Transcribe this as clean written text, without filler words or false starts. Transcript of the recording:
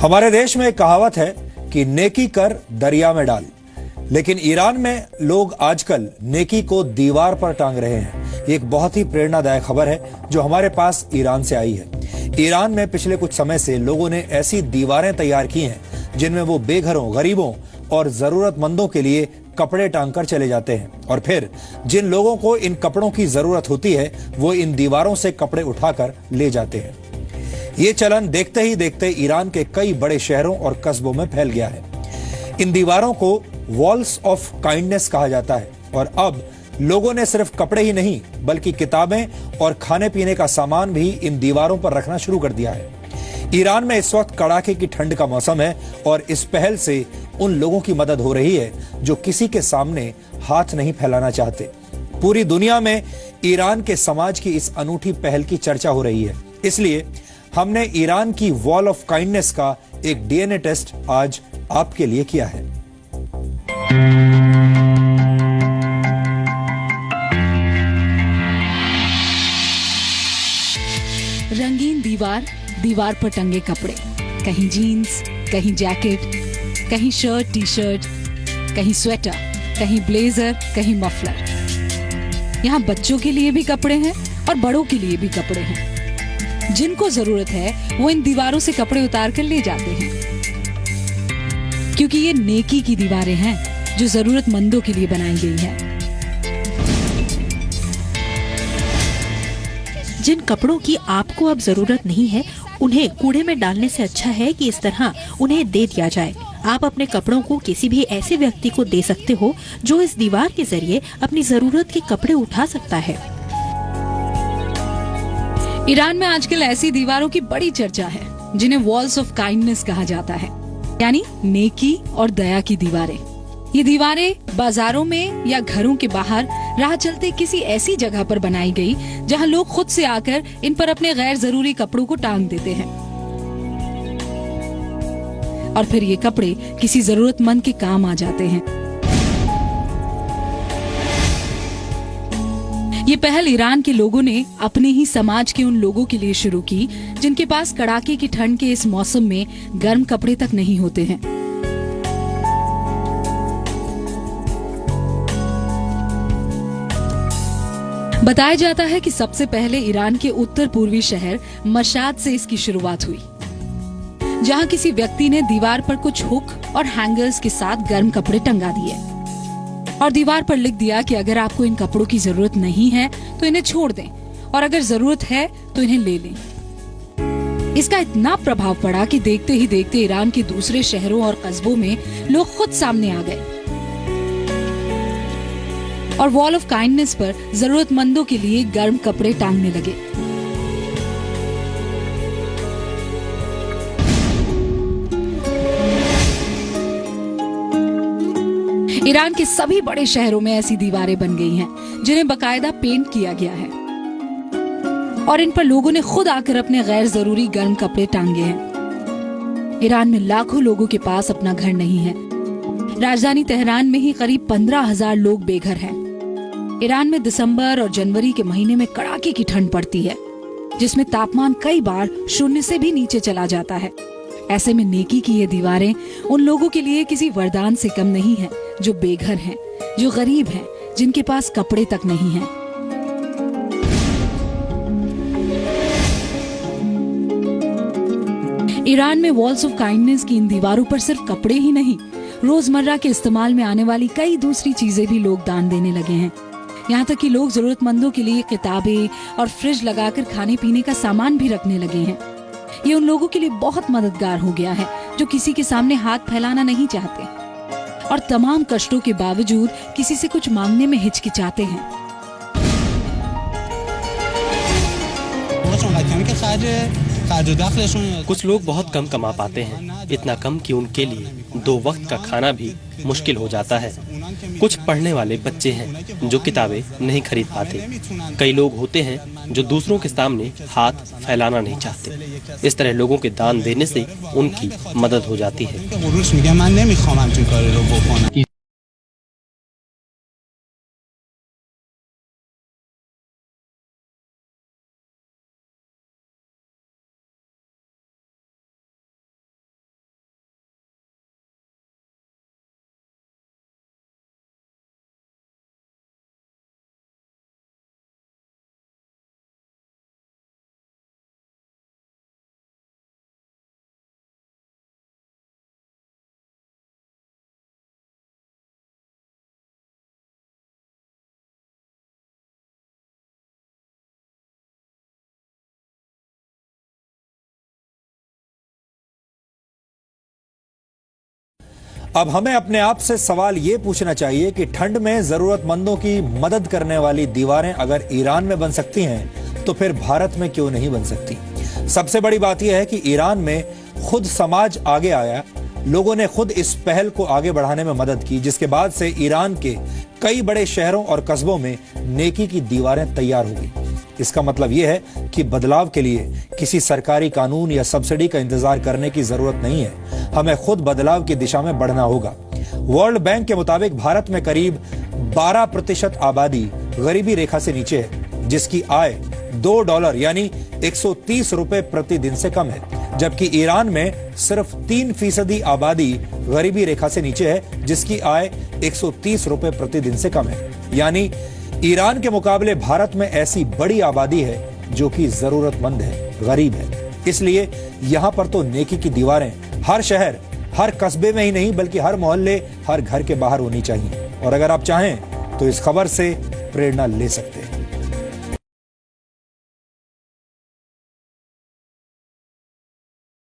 हमारे देश में एक कहावत है कि नेकी कर दरिया में डाल, लेकिन ईरान में लोग आजकल नेकी को दीवार पर टांग रहे हैं। ये एक बहुत ही प्रेरणादायक खबर है जो हमारे पास ईरान से आई है। ईरान में पिछले कुछ समय से लोगों ने ऐसी दीवारें तैयार की हैं जिनमें वो बेघरों, गरीबों और जरूरतमंदों के लिए कपड़े टांग कर चले जाते हैं और फिर जिन लोगों को इन कपड़ों की जरूरत होती है वो इन दीवारों से कपड़े उठाकर ले जाते हैं। ये चलन देखते ही देखते ईरान के कई बड़े शहरों और कस्बों में फैल गया है। इन दीवारों को वॉल्स ऑफ काइंडनेस कहा जाता है और अब लोगों ने सिर्फ कपड़े ही नहीं बल्कि किताबें और खाने पीने का सामान भी इन दीवारों पर रखना शुरू कर दिया है। ईरान में इस वक्त कड़ाके की ठंड का मौसम है और इस पहल से उन लोगों की मदद हो रही है जो किसी के सामने हाथ नहीं फैलाना चाहते। पूरी दुनिया में ईरान के समाज की इस अनूठी पहल की चर्चा हो रही है, इसलिए हमने ईरान की वॉल ऑफ काइंडनेस का एक डीएनए टेस्ट आज आपके लिए किया है। रंगीन दीवार, दीवार पर टंगे कपड़े, कहीं जीन्स, कहीं जैकेट, कहीं शर्ट, टी शर्ट, कहीं स्वेटर, कहीं ब्लेजर, कहीं मफलर। यहाँ बच्चों के लिए भी कपड़े हैं और बड़ों के लिए भी कपड़े हैं। जिनको जरूरत है वो इन दीवारों से कपड़े उतार कर ले जाते हैं, क्योंकि ये नेकी की दीवारें हैं जो जरूरतमंदों के लिए बनाई गई है। जिन कपड़ों की आपको अब जरूरत नहीं है उन्हें कूड़े में डालने से अच्छा है कि इस तरह उन्हें दे दिया जाए। आप अपने कपड़ों को किसी भी ऐसे व्यक्ति को दे सकते हो जो इस दीवार के जरिए अपनी जरूरत के कपड़े उठा सकता है। ईरान में आजकल ऐसी दीवारों की बड़ी चर्चा है जिन्हें वॉल्स ऑफ काइंडनेस कहा जाता है, यानी नेकी और दया की दीवारें। ये दीवारें बाजारों में या घरों के बाहर राह चलते किसी ऐसी जगह पर बनाई गई जहां लोग खुद से आकर इन पर अपने गैर जरूरी कपड़ों को टांग देते हैं और फिर ये कपड़े किसी जरूरतमंद के काम आ जाते हैं। ये पहल ईरान के लोगों ने अपने ही समाज के उन लोगों के लिए शुरू की जिनके पास कड़ाके की ठंड के इस मौसम में गर्म कपड़े तक नहीं होते हैं। बताया जाता है कि सबसे पहले ईरान के उत्तर पूर्वी शहर मशाद से इसकी शुरुआत हुई, जहां किसी व्यक्ति ने दीवार पर कुछ हुक और हैंगर्स के साथ गर्म कपड़े टंगा दिए और दीवार पर लिख दिया कि अगर आपको इन कपड़ों की जरूरत नहीं है तो इन्हें छोड़ दें और अगर जरूरत है तो इन्हें ले लें। इसका इतना प्रभाव पड़ा कि देखते ही देखते ईरान के दूसरे शहरों और कस्बों में लोग खुद सामने आ गए और वॉल ऑफ काइंडनेस पर जरूरतमंदों के लिए गर्म कपड़े टांगने लगे। ईरान के सभी बड़े शहरों में ऐसी दीवारें बन गई हैं जिन्हें बकायदा पेंट किया गया है और इन पर लोगों ने खुद आकर अपने गैर जरूरी गर्म कपड़े टांगे हैं। ईरान में लाखों लोगों के पास अपना घर नहीं है। राजधानी तेहरान में ही करीब 15,000 लोग बेघर हैं। ईरान में दिसंबर और जनवरी के महीने में कड़ाके की ठंड पड़ती है, जिसमें तापमान कई बार शून्य से भी नीचे चला जाता है। ऐसे में नेकी की ये दीवारें उन लोगों के लिए किसी वरदान से कम नहीं है जो बेघर हैं, जो गरीब हैं, जिनके पास कपड़े तक नहीं हैं। ईरान में वॉल्स ऑफ काइंडनेस की इन दीवारों पर सिर्फ कपड़े ही नहीं, रोजमर्रा के इस्तेमाल में आने वाली कई दूसरी चीजें भी लोग दान देने लगे हैं। यहाँ तक कि लोग जरूरतमंदों के लिए किताबें और फ्रिज लगाकर खाने पीने का सामान भी रखने लगे हैं। ये उन लोगों के लिए बहुत मददगार हो गया है जो किसी के सामने हाथ फैलाना नहीं चाहते और तमाम कष्टों के बावजूद किसी से कुछ मांगने में हिचकिचाते हैं। कुछ लोग बहुत कम कमा पाते हैं, इतना कम कि उनके लिए 2 वक्त का खाना भी मुश्किल हो जाता है। कुछ पढ़ने वाले बच्चे हैं जो किताबें नहीं खरीद पाते। कई लोग होते हैं जो दूसरों के सामने हाथ फैलाना नहीं चाहते। इस तरह लोगों के दान देने से उनकी मदद हो जाती है। अब हमें अपने आप से सवाल ये पूछना चाहिए कि ठंड में जरूरतमंदों की मदद करने वाली दीवारें अगर ईरान में बन सकती हैं तो फिर भारत में क्यों नहीं बन सकती। सबसे बड़ी बात यह है कि ईरान में खुद समाज आगे आया, लोगों ने खुद इस पहल को आगे बढ़ाने में मदद की, जिसके बाद से ईरान के कई बड़े शहरों और कस्बों में नेकी की दीवारें तैयार हो गई। इसका मतलब यह है कि बदलाव के लिए किसी सरकारी कानून या सब्सिडी का इंतजार करने की जरूरत नहीं है, हमें खुद बदलाव की दिशा में बढ़ना होगा। वर्ल्ड बैंक के मुताबिक भारत में करीब 12% आबादी गरीबी रेखा से नीचे है, जिसकी आय $2 यानी 130 रुपए प्रतिदिन से कम है, जबकि ईरान में सिर्फ 3% आबादी गरीबी रेखा से नीचे है, जिसकी आय 130 रुपए प्रतिदिन से कम है। यानी ईरान के मुकाबले भारत में ऐसी बड़ी आबादी है जो कि जरूरतमंद है, गरीब है। इसलिए यहां पर तो नेकी की दीवारें हर शहर, हर कस्बे में ही नहीं बल्कि हर मोहल्ले, हर घर के बाहर होनी चाहिए। और अगर आप चाहें तो इस खबर से प्रेरणा ले सकते हैं।